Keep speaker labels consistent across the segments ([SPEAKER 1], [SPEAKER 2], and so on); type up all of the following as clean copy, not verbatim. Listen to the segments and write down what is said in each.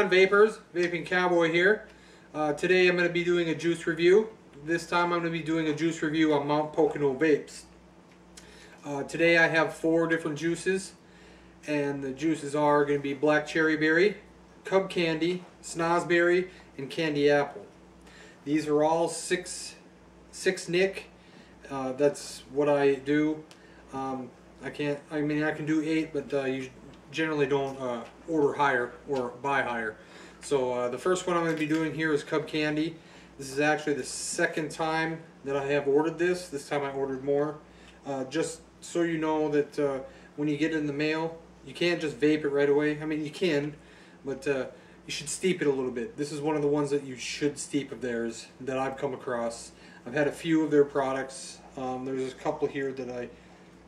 [SPEAKER 1] on, vapors? Vaping Cowboy here. Today I'm going to be doing a juice review. This time I'm going to be doing a juice review on Pocono Vapes. Today I have 4 different juices, and the juices are going to be black cherry berry, Cub Candy, Snozzberry, and candy apple. These are all 6 nick. That's what I do. I can do 8, but you generally don't order higher or buy higher. So the first one I'm going to be doing here is Cub Candy. This is actually the 2nd time that I have ordered this. This time I ordered more. Just so you know that when you get it in the mail, you can't just vape it right away. I mean, you can, but you should steep it a little bit. This is one of the ones that you should steep of theirs that I've come across. I've had a few of their products. There's a couple here that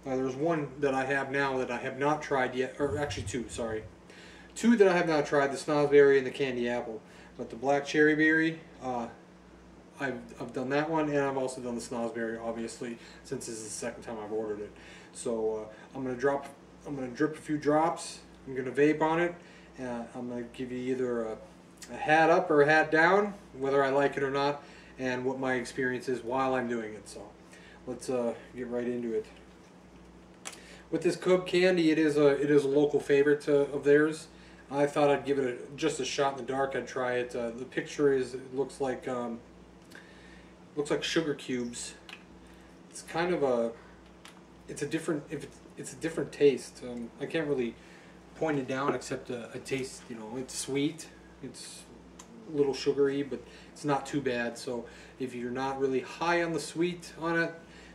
[SPEAKER 1] there's one that I have now that I have not tried yet, or actually 2, sorry. 2 that I have not tried, the Snozzberry and the candy apple. But the black cherry berry, I've done that one, and I've also done the Snozzberry, obviously, since this is the 2nd time I've ordered it. So I'm gonna drip a few drops. I'm gonna vape on it, and I'm gonna give you either a hat up or a hat down, whether I like it or not, and what my experience is while I'm doing it. So let's get right into it. With this Cub Candy, it is a local favorite of theirs. I thought I'd give it just a shot in the dark. I'd try it. The picture it looks like sugar cubes. It's kind of it's a different taste. I can't really point it down except a taste. You know, it's sweet. It's a little sugary, but it's not too bad. So if you're not really high on the sweet on it,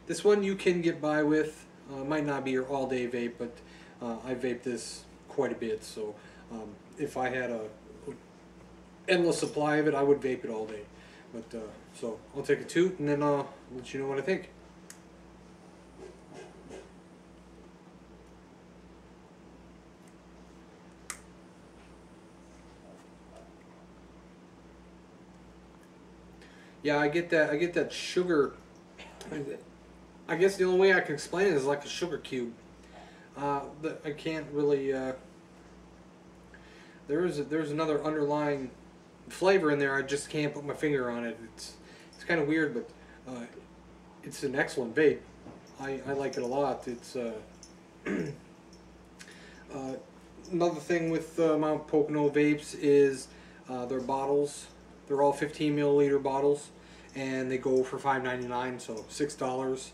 [SPEAKER 1] this one you can get by with. Might not be your all-day vape, but I vape this quite a bit. So if I had a endless supply of it, I would vape it all day. But so I'll take a toot, and then I'll let you know what I think. Yeah, I get that sugar. I guess the only way I can explain it is like a sugar cube. I can't really. There's another underlying flavor in there. I just can't put my finger on it. It's kind of weird, but it's an excellent vape. I like it a lot. It's another thing with Mount Pocono Vapes is their bottles. They're all 15 milliliter bottles, and they go for $5.99, so $6.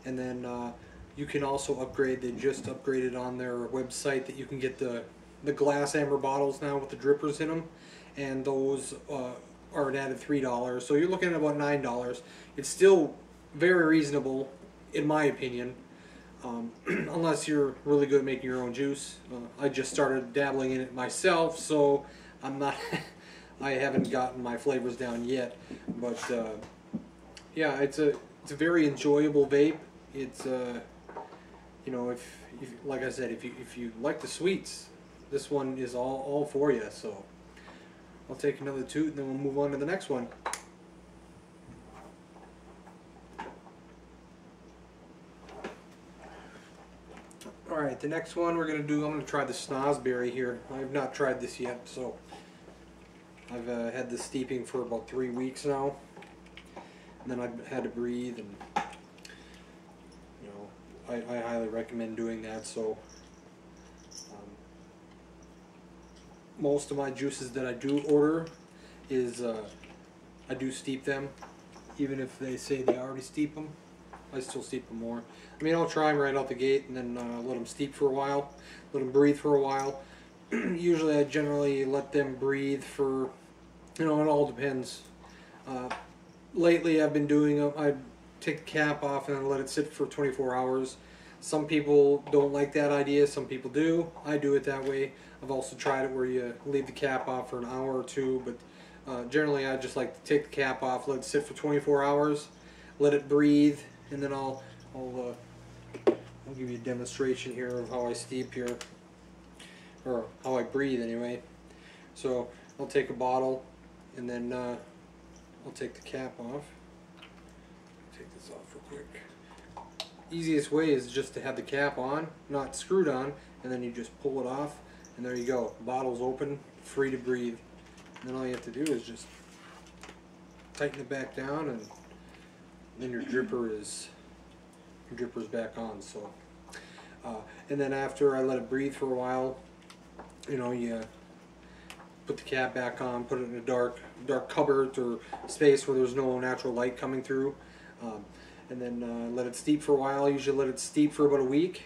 [SPEAKER 1] And then you can also upgrade. They just upgraded on their website that you can get the glass amber bottles now with the drippers in them, and those are an added $3. So you're looking at about $9. It's still very reasonable, in my opinion, unless you're really good at making your own juice. I just started dabbling in it myself, so I'm not. I haven't gotten my flavors down yet, but yeah, it's a very enjoyable vape. It's you know, if like I said, if you like the sweets, this one is all for you. So I'll take another toot, and then we'll move on to the next one. Alright, the next one I'm going to try the Snozzberry here. I have not tried this yet, so I've had this steeping for about 3 weeks now. And then I've had to breathe, and you know, I highly recommend doing that. So most of my juices that I do order is I do steep them, even if they say they already steep them. I still steep them more. I mean, I'll try them right out the gate, and then let them steep for a while, let them breathe for a while. Usually I generally let them breathe for, you know, it all depends. Lately I've been doing I take the cap off and then let it sit for 24 hours. Some people don't like that idea, some people do. I do it that way. I've also tried it where you leave the cap off for an hour or 2, but generally I just like to take the cap off, let it sit for 24 hours, let it breathe, and then I'll give you a demonstration here of how I steep here, or how I breathe anyway. So I'll take a bottle, and then I'll take the cap off. Take this off real quick. Easiest way is just to have the cap on, not screwed on, and then you just pull it off, and there you go. Bottle's open, free to breathe. then all you have to do is just tighten it back down, and then your dripper's back on. So, and then after I let it breathe for a while, you know, you put the cap back on, put it in a dark cupboard or space where there's no natural light coming through, and then let it steep for a while. I usually let it steep for about a week,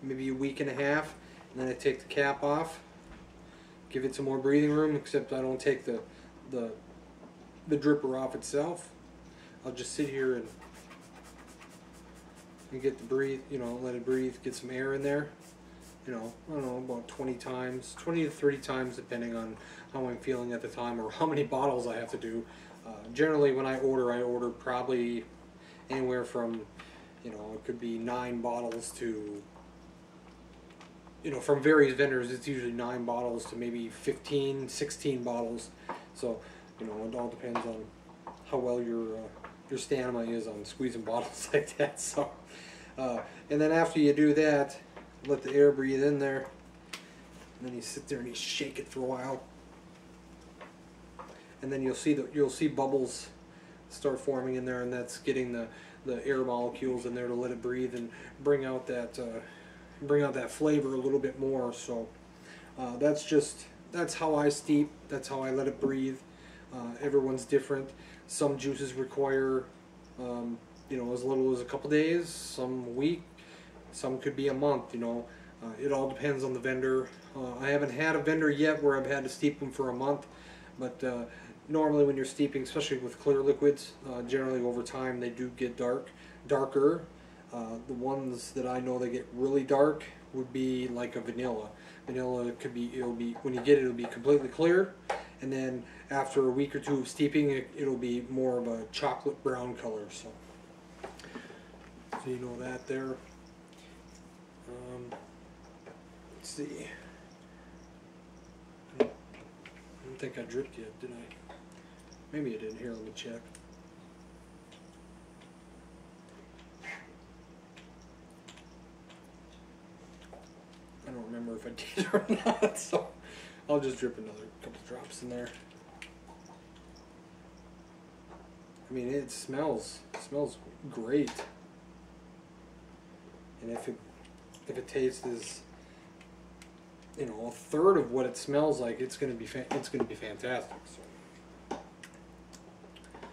[SPEAKER 1] maybe a week and a half, and then I take the cap off, give it some more breathing room, except I don't take the dripper off itself. I'll just sit here and get the breathe, you know, let it breathe, get some air in there. You know, I don't know, about 20 times, 20 to 30 times, depending on how I'm feeling at the time or how many bottles I have to do. Generally, when I order probably anywhere from, you know, it could be 9 bottles to, you know, from various vendors, it's usually 9 bottles to maybe 15, 16 bottles. So, you know, it all depends on how well your stamina is on squeezing bottles like that. So, and then after you do that, let the air breathe in there, and then you sit there and you shake it for a while, and then you'll see bubbles start forming in there, and that's getting the air molecules in there to let it breathe and bring out that flavor a little bit more. So that's how I steep. That's how I let it breathe. Everyone's different. Some juices require you know, as little as a couple days, some a week, some could be a month. You know, it all depends on the vendor. I haven't had a vendor yet where I've had to steep them for a month, but normally when you're steeping, especially with clear liquids, generally over time they do get darker. The ones that I know that get really dark would be like a vanilla. Vanilla could be, when you get it, it'll be completely clear, and then after a week or two of steeping, it'll be more of a chocolate brown color. So you know that there. Let's see. I don't think I dripped yet, did I? Maybe I didn't. Here, let me check. I don't remember if I did or not, so I'll just drip another couple drops in there. I mean, it smells great, and if it tastes as, you know, a third of what it smells like, it's gonna be fantastic. So,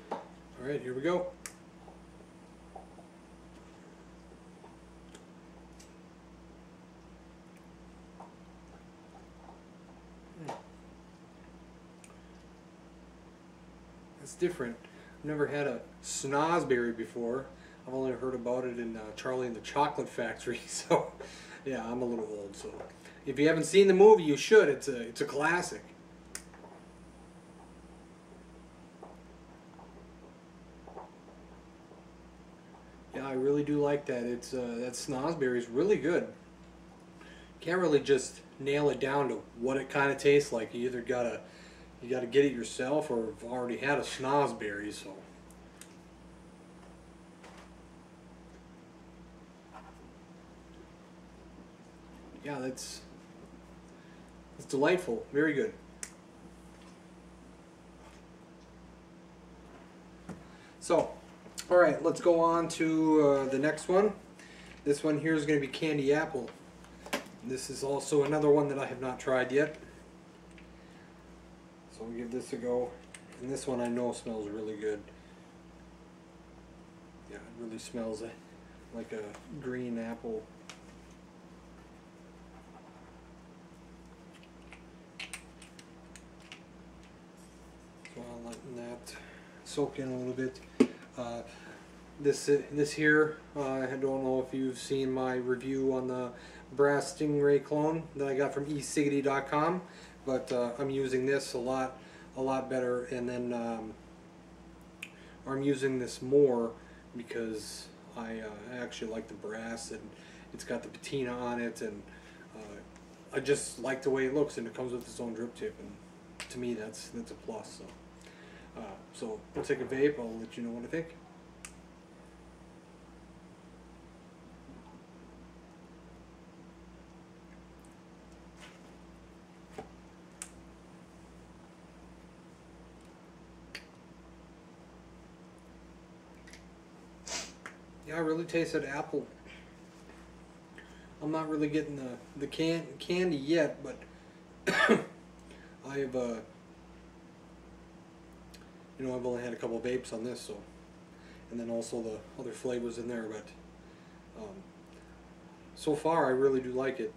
[SPEAKER 1] all right, here we go. It's different. I've never had a Snozzberry before. I've only heard about it in Charlie and the Chocolate Factory. So, yeah, I'm a little old. So, if you haven't seen the movie, you should. It's a classic. Yeah, I really do like that. It's that Snozzberry is really good. Can't really just nail it down to what it kind of tastes like. You either gotta get it yourself, or have already had a Snozzberry. So. Yeah, it's delightful. Very good. So, all right, let's go on to the next one. This one here is going to be candy apple. This is also another one that I have not tried yet. So we'll give this a go. And this one I know smells really good. Yeah, it really smells like a green apple. So I'll let that soak in a little bit. This here, I don't know if you've seen my review on the Brass Stingray clone that I got from eCiggity.com, but I'm using this a lot better, and then I'm using this more because I actually like the brass, and it's got the patina on it, and I just like the way it looks, and it comes with its own drip tip, and to me that's a plus. So we'll take a vape. I'll let you know what I think. Yeah, I really tasted apple. I'm not really getting the candy yet, but I've you know, I've only had a couple of vapes on this, so, and then also the other flavors in there, but so far I really do like it.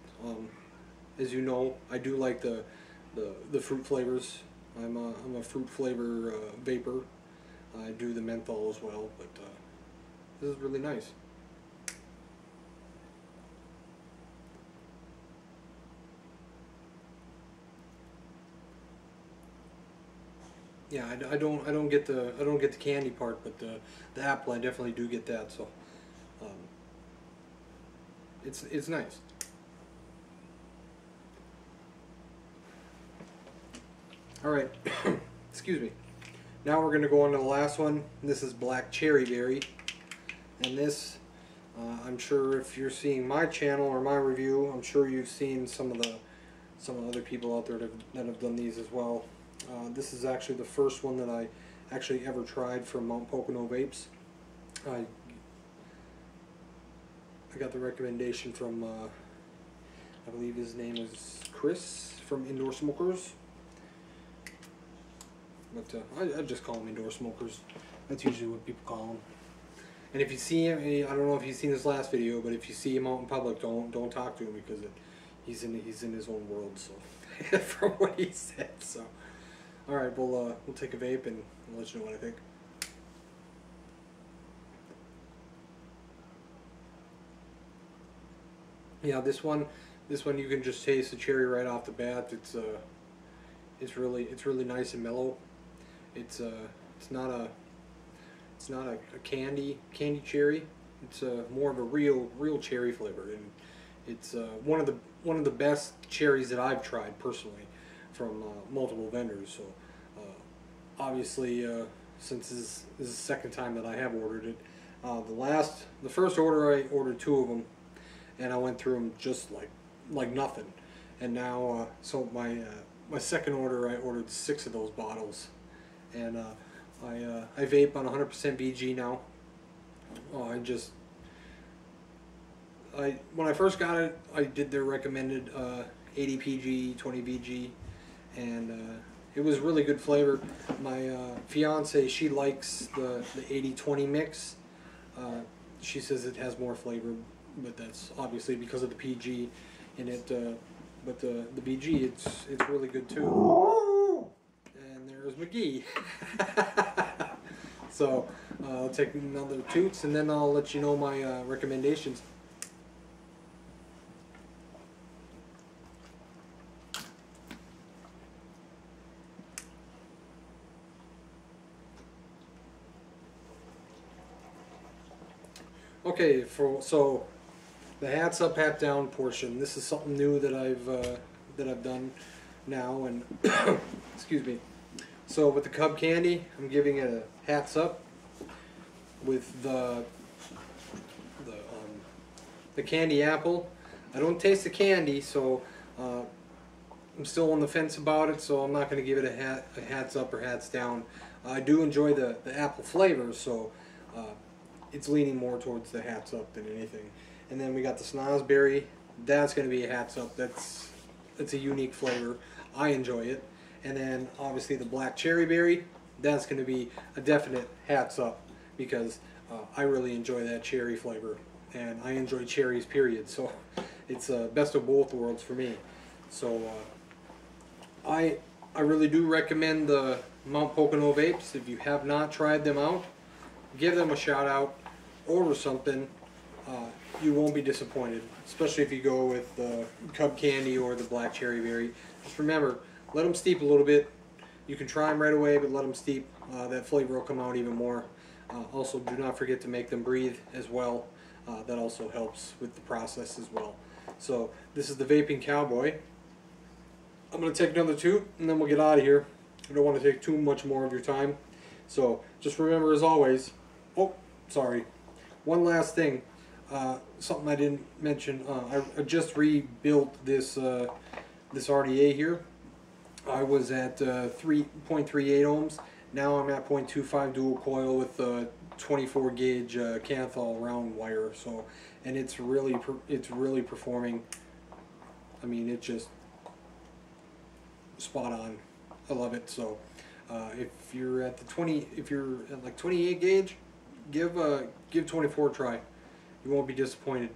[SPEAKER 1] As you know, I do like the fruit flavors. I'm a fruit flavor vapor. I do the menthol as well, but this is really nice. Yeah, I don't get the candy part, but the apple I definitely do get that. So it's nice. All right, excuse me. Now we're gonna go on to the last one. This is black cherry berry, and this I'm sure if you're seeing my channel or my review, I'm sure you've seen some of the other people out there that have done these as well. This is actually the first one that I actually ever tried from Mount Pocono Vapes. I got the recommendation from, I believe his name is Chris from Indoor Smokers. But I just call them Indoor Smokers. That's usually what people call them. And if you see him, I don't know if you've seen his last video, but if you see him out in public, don't talk to him because he's in his own world. So from what he said, so. All right, we'll take a vape and I'll let you know what I think. Yeah, this one you can just taste the cherry right off the bat. It's really nice and mellow. It's not a candy cherry. It's more of a real cherry flavor, and it's one of the best cherries that I've tried personally from multiple vendors. So obviously, since this is the second time that I have ordered it, the first order I ordered 2 of them, and I went through them just like nothing. And now, so my second order, I ordered 6 of those bottles, and I vape on 100% VG now. When I first got it, I did their recommended 80 PG, 20 VG, and it was really good flavor. My fiance, she likes the 80-20 mix. She says it has more flavor, but that's obviously because of the PG in it. But the VG, it's really good too. And there's McGee. So I'll take another toots, and then I'll let you know my recommendations. Okay, so the hats up, hat down portion. This is something new that I've done now, and excuse me. So with the Cub Candy, I'm giving it a hats up. With the candy apple, I don't taste the candy, so I'm still on the fence about it. So I'm not going to give it a hats up or hats down. I do enjoy the apple flavor, so it's leaning more towards the hats up than anything. And then we got the Snozzberry. That's going to be a hats up. That's a unique flavor. I enjoy it. And then obviously the black cherry berry. That's going to be a definite hats up because I really enjoy that cherry flavor, and I enjoy cherries period. So it's best of both worlds for me. So I really do recommend the Mount Pocono Vapes. If you have not tried them out, give them a shout out, order something. You won't be disappointed, especially if you go with the Cub Candy or the black cherry berry. Just remember, let them steep a little bit. You can try them right away, but let them steep. That flavor will come out even more. Also, do not forget to make them breathe as well. That also helps with the process as well. So this is the Vaping Cowboy. I'm going to take another toot, and then we'll get out of here. I don't want to take too much more of your time. So just remember, as always, oh, sorry, one last thing. Something I didn't mention. I just rebuilt this RDA here. I was at 3.38 ohms. Now I'm at 0.25 dual coil with 24 gauge Kanthal round wire. So, and it's really performing. I mean, it's just spot on. I love it. So, if you're at like 28 gauge, give 24 a try. You won't be disappointed.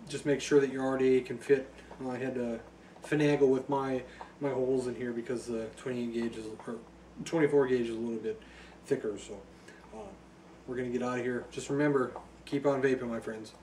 [SPEAKER 1] Just make sure that your RDA can fit. I had to finagle with my holes in here because the 28 gauge or 24 gauge is a little bit thicker. So we're gonna get out of here. Just remember, keep on vaping, my friends.